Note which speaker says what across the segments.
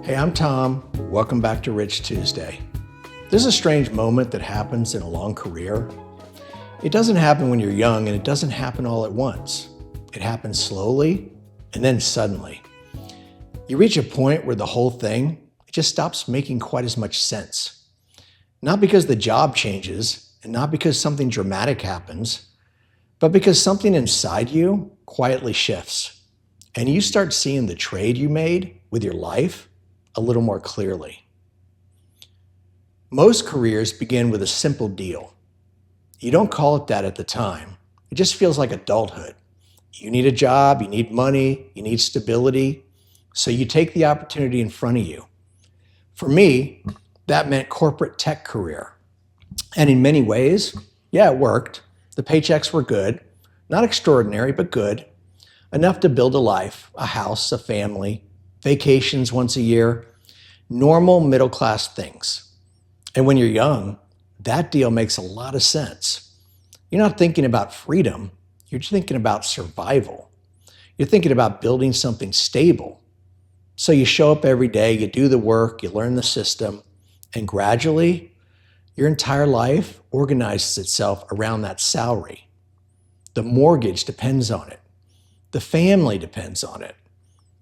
Speaker 1: Hey, I'm Tom. Welcome back to Rich Tuesday. This is a strange moment that happens in a long career. It doesn't happen when you're young, and it doesn't happen all at once. It happens slowly and then suddenly. You reach a point where the whole thing it just stops making quite as much sense. Not because the job changes and not because something dramatic happens, but because something inside you quietly shifts and you start seeing the trade you made with your life a little more clearly. Most careers begin with a simple deal. You don't call it that at the time. It just feels like adulthood. You need a job, you need money, you need stability, so you take the opportunity in front of you. For me, that meant corporate tech career. And in many ways, yeah, it worked. The paychecks were good, not extraordinary, but good, enough to build a life, a house, a family, vacations once a year, normal middle-class things. And when you're young, that deal makes a lot of sense. You're not thinking about freedom, you're thinking about survival. You're thinking about building something stable. So you show up every day, you do the work, you learn the system, and gradually, your entire life organizes itself around that salary. The mortgage depends on it. The family depends on it.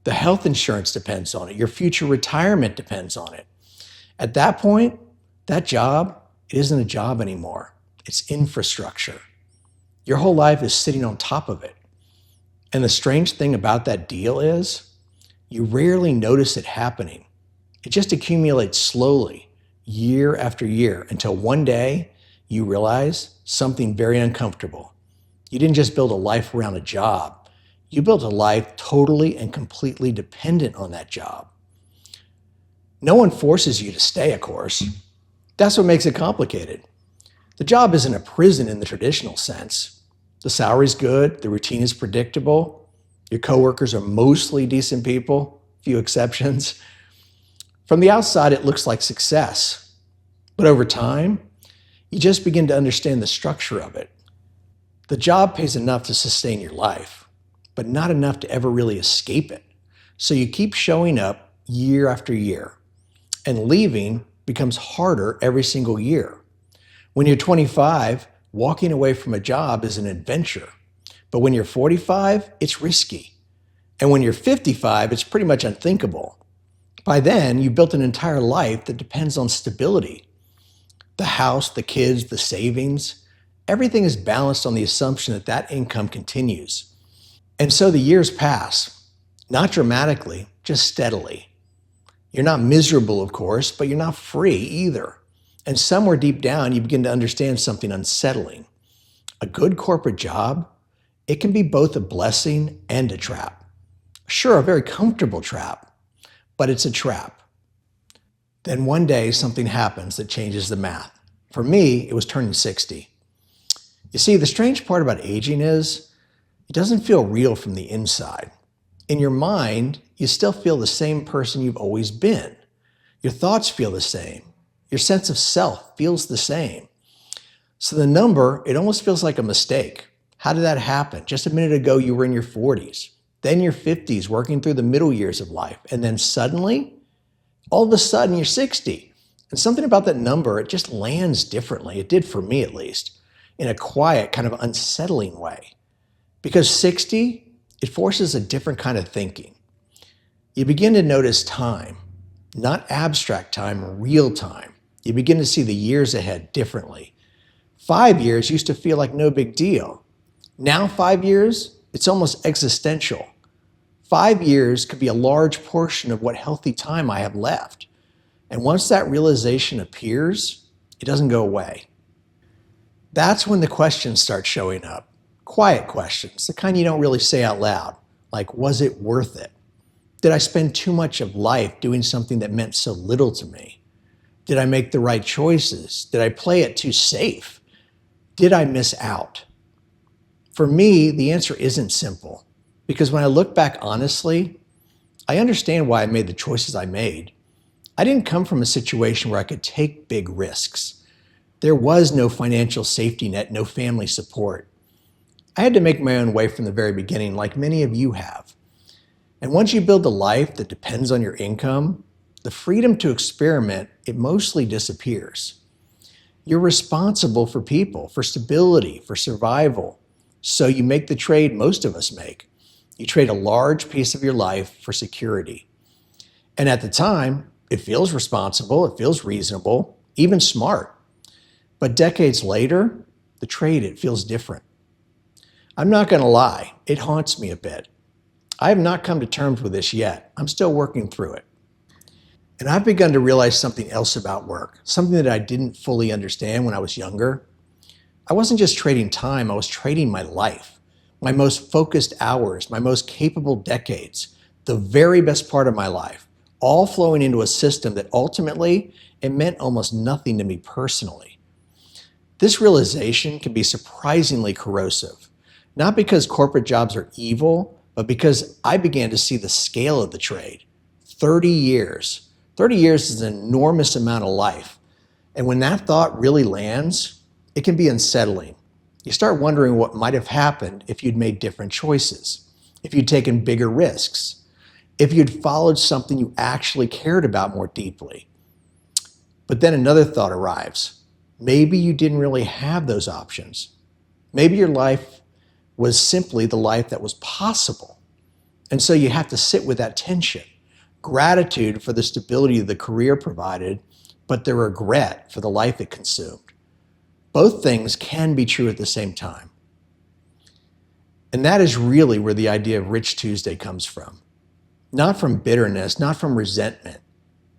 Speaker 1: The health insurance depends on it. Your future retirement depends on it. At that point, that job, it isn't a job anymore. It's infrastructure. Your whole life is sitting on top of it. And the strange thing about that deal is you rarely notice it happening. It just accumulates slowly, year after year, until one day you realize something very uncomfortable. You didn't just build a life around a job. You built a life totally and completely dependent on that job. No one forces you to stay, of course. That's what makes it complicated. The job isn't a prison in the traditional sense. The salary's good, the routine is predictable, your coworkers are mostly decent people, few exceptions. From the outside, it looks like success. But over time, you just begin to understand the structure of it. The job pays enough to sustain your life, but not enough to ever really escape it. So you keep showing up year after year, and leaving becomes harder every single year. When you're 25, walking away from a job is an adventure. But when you're 45, it's risky. And when you're 55, it's pretty much unthinkable. By then, you built an entire life that depends on stability. The house, the kids, the savings, everything is balanced on the assumption that that income continues. And so the years pass, not dramatically, just steadily. You're not miserable, of course, but you're not free either. And somewhere deep down, you begin to understand something unsettling. A good corporate job, it can be both a blessing and a trap. Sure, a very comfortable trap, but it's a trap. Then one day, something happens that changes the math. For me, it was turning 60. You see, the strange part about aging is, it doesn't feel real from the inside. In your mind, you still feel the same person you've always been. Your thoughts feel the same. Your sense of self feels the same. So the number, it almost feels like a mistake. How did that happen? Just a minute ago, you were in your 40s, then your 50s, working through the middle years of life. And then suddenly, all of a sudden, you're 60. And something about that number, it just lands differently. It did for me, at least, in a quiet, kind of unsettling way. Because 60, it forces a different kind of thinking. You begin to notice time, not abstract time, real time. You begin to see the years ahead differently. 5 years used to feel like no big deal. Now 5 years, it's almost existential. 5 years could be a large portion of what healthy time I have left. And once that realization appears, it doesn't go away. That's when the questions start showing up. Quiet questions, the kind you don't really say out loud, like, was it worth it? Did I spend too much of life doing something that meant so little to me? Did I make the right choices? Did I play it too safe? Did I miss out? For me, the answer isn't simple, because when I look back honestly, I understand why I made the choices I made. I didn't come from a situation where I could take big risks. There was no financial safety net, no family support. I had to make my own way from the very beginning, like many of you have. And once you build a life that depends on your income, the freedom to experiment, it mostly disappears. You're responsible for people, for stability, for survival. So you make the trade most of us make. You trade a large piece of your life for security. And at the time, it feels responsible, it feels reasonable, even smart. But decades later, the trade, it feels different. I'm not going to lie, it haunts me a bit. I have not come to terms with this yet. I'm still working through it. And I've begun to realize something else about work, something that I didn't fully understand when I was younger. I wasn't just trading time, I was trading my life, my most focused hours, my most capable decades, the very best part of my life, all flowing into a system that ultimately, it meant almost nothing to me personally. This realization can be surprisingly corrosive, not because corporate jobs are evil, but because I began to see the scale of the trade. 30 years. 30 years is an enormous amount of life. And when that thought really lands, it can be unsettling. You start wondering what might have happened if you'd made different choices, if you'd taken bigger risks, if you'd followed something you actually cared about more deeply. But then another thought arrives. Maybe you didn't really have those options. Maybe your life was simply the life that was possible. And so you have to sit with that tension. Gratitude for the stability the career provided, but the regret for the life it consumed. Both things can be true at the same time. And that is really where the idea of Rich Tuesday comes from. Not from bitterness, not from resentment,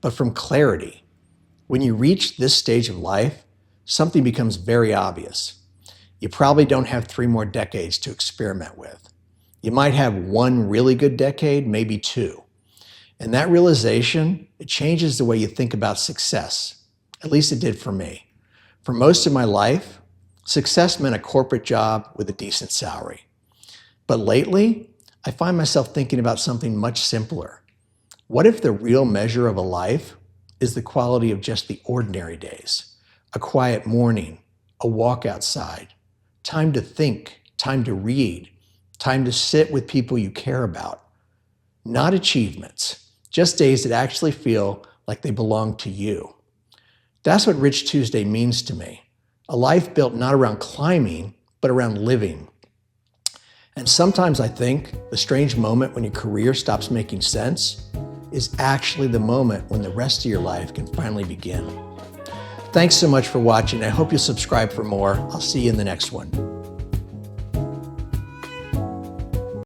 Speaker 1: but from clarity. When you reach this stage of life, something becomes very obvious. You probably don't have 3 more decades to experiment with. You might have 1 really good decade, maybe 2. And that realization, it changes the way you think about success. At least it did for me. For most of my life, success meant a corporate job with a decent salary. But lately, I find myself thinking about something much simpler. What if the real measure of a life is the quality of just the ordinary days? A quiet morning, a walk outside, time to think, time to read, time to sit with people you care about. Not achievements. Just days that actually feel like they belong to you. That's what Rich Tuesday means to me. A life built not around climbing, but around living. And sometimes I think the strange moment when your career stops making sense is actually the moment when the rest of your life can finally begin. Thanks so much for watching. I hope you'll subscribe for more. I'll see you in the next one.